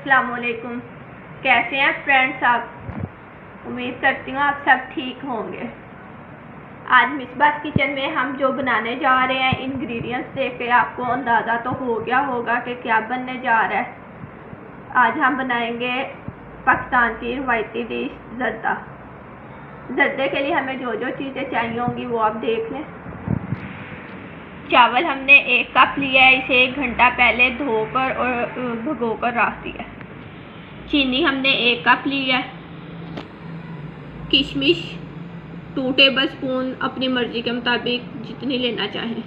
अस्सलामुअलैकुम। कैसे हैं फ्रेंड्स आप? उम्मीद करती हूँ आप सब ठीक होंगे। आज मिसबास किचन में हम जो बनाने जा रहे हैं, इंग्रेडिएंट्स देख के आपको अंदाज़ा तो हो गया होगा कि क्या बनने जा रहा है। आज हम बनाएंगे पाकिस्तान की रवायती डिश ज़र्दा। ज़र्दे के लिए हमें जो जो चीज़ें चाहिए होंगी वो आप देख लें। चावल हमने 1 कप लिया है, इसे 1 घंटा पहले धोकर और भिगोकर रख दिया। चीनी हमने 1 कप लिया है। किशमिश 2 टेबलस्पून, अपनी मर्ज़ी के मुताबिक जितनी लेना चाहें।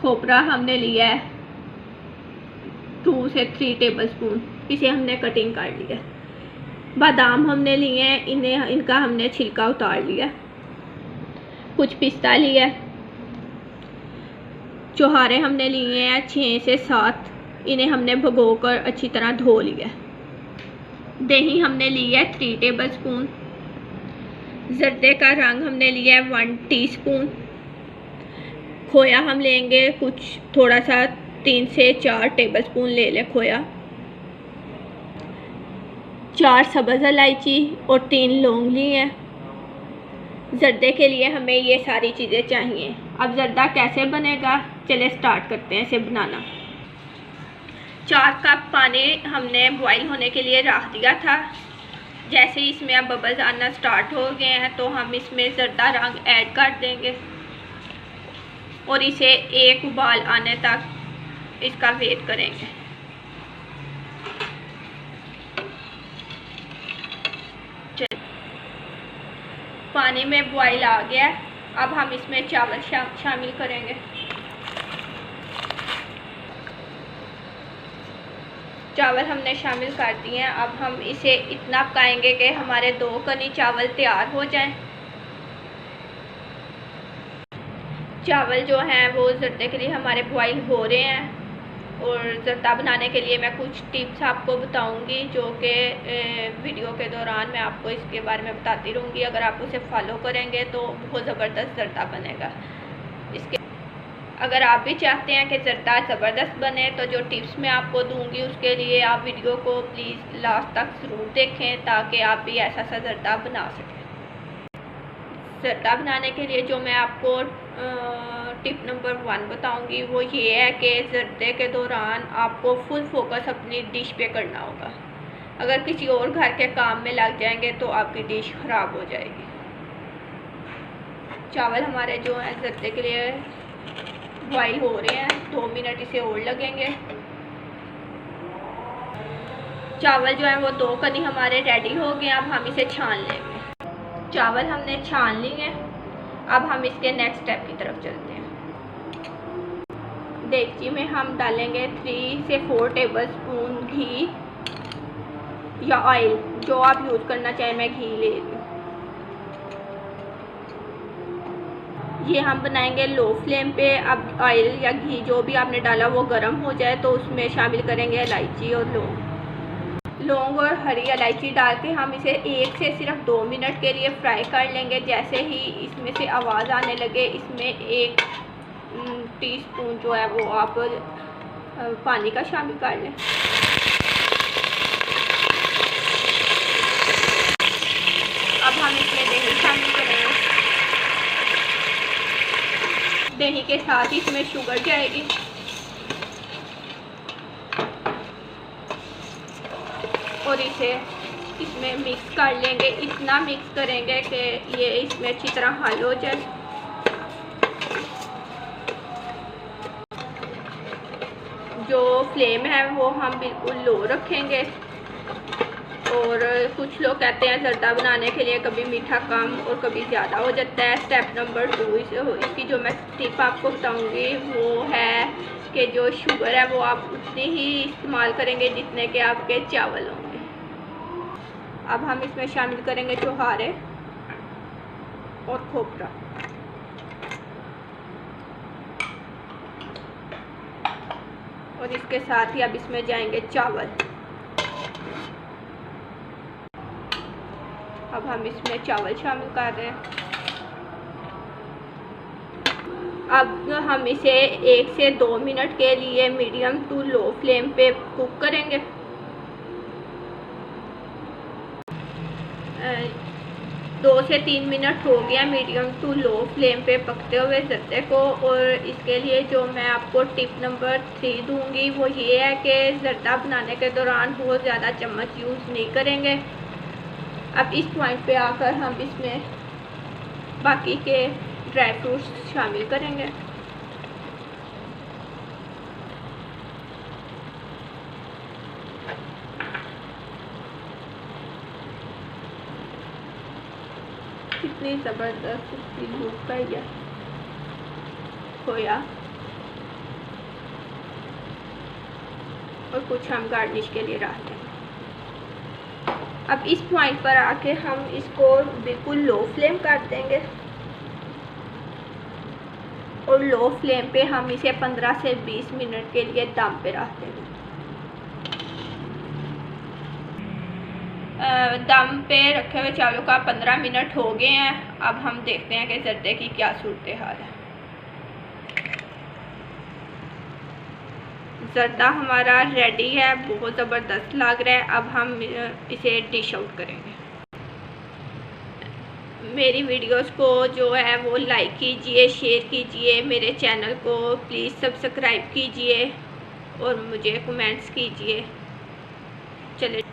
खोपरा हमने लिया है 2 से 3 टेबलस्पून, इसे हमने कटिंग कर लिया। बादाम हमने लिए हैं, इनका हमने छिलका उतार लिया। कुछ पिस्ता लिया है। चौहारे हमने लिए हैं 6 से 7, इन्हें हमने भिगोकर अच्छी तरह धो लिया। दही हमने लिया है 3 टेबलस्पून। ज़र्दे का रंग हमने लिया है 1 टीस्पून। खोया हम लेंगे कुछ थोड़ा सा 3 से 4 टेबलस्पून ले लें खोया। 4 सब्ज़ इलायची और 3 लौंग लिए हैं। ज़र्दे के लिए हमें ये सारी चीज़ें चाहिए। अब ज़र्दा कैसे बनेगा, चले स्टार्ट करते हैं इसे बनाना। 4 कप पानी हमने बॉईल होने के लिए रख दिया था। जैसे इसमें अब बबल्स आना स्टार्ट हो गए हैं तो हम इसमें ज़र्दा रंग ऐड कर देंगे और इसे 1 उबाल आने तक इसका वेट करेंगे। पानी में बॉईल आ गया। अब हम इसमें चावल शामिल करेंगे। चावल हमने शामिल कर दिए हैं। अब हम इसे इतना पकाएंगे कि हमारे 2 कनी चावल तैयार हो जाएं। चावल जो हैं वो ज़र्दे के लिए हमारे बॉईल हो रहे हैं और ज़र्दा बनाने के लिए मैं कुछ टिप्स आपको बताऊंगी जो कि वीडियो के दौरान मैं आपको इसके बारे में बताती रहूँगी। अगर आप उसे फॉलो करेंगे तो बहुत ज़बरदस्त ज़र्दा बनेगा। इसके अगर आप भी चाहते हैं कि ज़र्दा ज़बरदस्त बने तो जो टिप्स मैं आपको दूंगी उसके लिए आप वीडियो को प्लीज़ लास्ट तक ज़रूर देखें ताकि आप भी ऐसा सा ज़र्दा बना सकें। ज़र्दा बनाने के लिए जो मैं आपको टिप नंबर 1 बताऊंगी वो ये है कि ज़र्दे के दौरान आपको फुल फोकस अपनी डिश पे करना होगा। अगर किसी और घर के काम में लग जाएंगे तो आपकी डिश ख़राब हो जाएगी। चावल हमारे जो हैं ज़र्दे के लिए बॉईल हो रहे हैं, 2 मिनट इसे और लगेंगे। चावल जो है वो 2 कनी हमारे रेडी हो गए। अब हम इसे छान लेंगे। चावल हमने छान लिए। अब हम इसके नेक्स्ट स्टेप की तरफ चलते हैं। देगची में हम डालेंगे 3 से 4 टेबलस्पून घी या ऑयल, जो आप यूज़ करना चाहें। मैं घी ले रही हूँ। ये हम बनाएंगे लो फ्लेम पे। अब ऑयल या घी जो भी आपने डाला वो गर्म हो जाए तो उसमें शामिल करेंगे इलायची और लौंग और हरी इलायची डाल के हम इसे 1 से सिर्फ 2 मिनट के लिए फ्राई कर लेंगे। जैसे ही इसमें से आवाज़ आने लगे इसमें 1 टीस्पून जो है वो आप पानी का शामिल कर लें। अब हम इसमें दही शामिल करेंगे। दही के साथ ही इसमें शुगर जाएगी। और इसे इसमें मिक्स कर लेंगे। इतना मिक्स करेंगे कि ये इसमें अच्छी तरह हल हो जाए। जो फ्लेम है वो हम बिल्कुल लो रखेंगे। और कुछ लोग कहते हैं ज़र्दा बनाने के लिए कभी मीठा कम और कभी ज़्यादा हो जाता है। स्टेप नंबर 2 इसकी जो मैं टिप आपको बताऊंगी वो है कि जो शुगर है वो आप उतनी ही इस्तेमाल करेंगे जितने के आपके चावल होंगे। अब हम इसमें शामिल करेंगे चौहारे और खोपरा। और इसके साथ ही अब इसमें जाएंगे चावल। अब हम इसमें चावल शामिल कर रहे हैं। अब हम इसे 1 से 2 मिनट के लिए मीडियम टू लो फ्लेम पे कुक करेंगे। 2 से 3 मिनट हो गया मीडियम टू लो फ्लेम पे पकते हुए ज़र्दे को। और इसके लिए जो मैं आपको टिप नंबर 3 दूंगी वो ये है कि ज़र्दा बनाने के दौरान बहुत ज़्यादा चम्मच यूज़ नहीं करेंगे। अब इस पॉइंट पे आकर हम इसमें बाकी के ड्राई फ्रूट्स शामिल करेंगे। कितनी ज़बरदस्त इसकी लुक है ये खोया। और कुछ हम गार्निश के लिए रख देंगे। अब इस पॉइंट पर आके हम इसको बिल्कुल लो फ्लेम कर देंगे और लो फ्लेम पे हम इसे 15 से 20 मिनट के लिए दम पे रख देंगे। दम पे रखे हुए चावलों का 15 मिनट हो गए हैं। अब हम देखते हैं कि ज़र्दे की क्या सूरत हाल है। ज़र्दा हमारा रेडी है, बहुत ज़बरदस्त लग रहा है। अब हम इसे डिश आउट करेंगे। मेरी वीडियोस को जो है वो लाइक कीजिए, शेयर कीजिए, मेरे चैनल को प्लीज़ सब्सक्राइब कीजिए और मुझे कमेंट्स कीजिए। चलिए,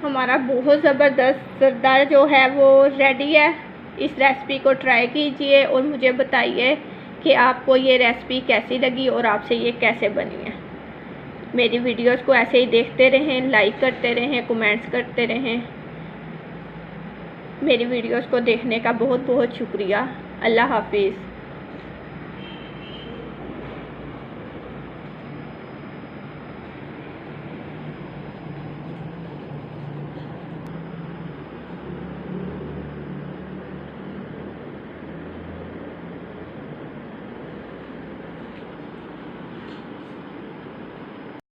हमारा बहुत ज़बरदस्त ज़र्दा जो है वो रेडी है। इस रेसिपी को ट्राई कीजिए और मुझे बताइए कि आपको ये रेसिपी कैसी लगी और आपसे ये कैसे बनी है। मेरी वीडियोस को ऐसे ही देखते रहें, लाइक करते रहें, कमेंट्स करते रहें। मेरी वीडियोस को देखने का बहुत बहुत शुक्रिया। अल्लाह हाफिज़।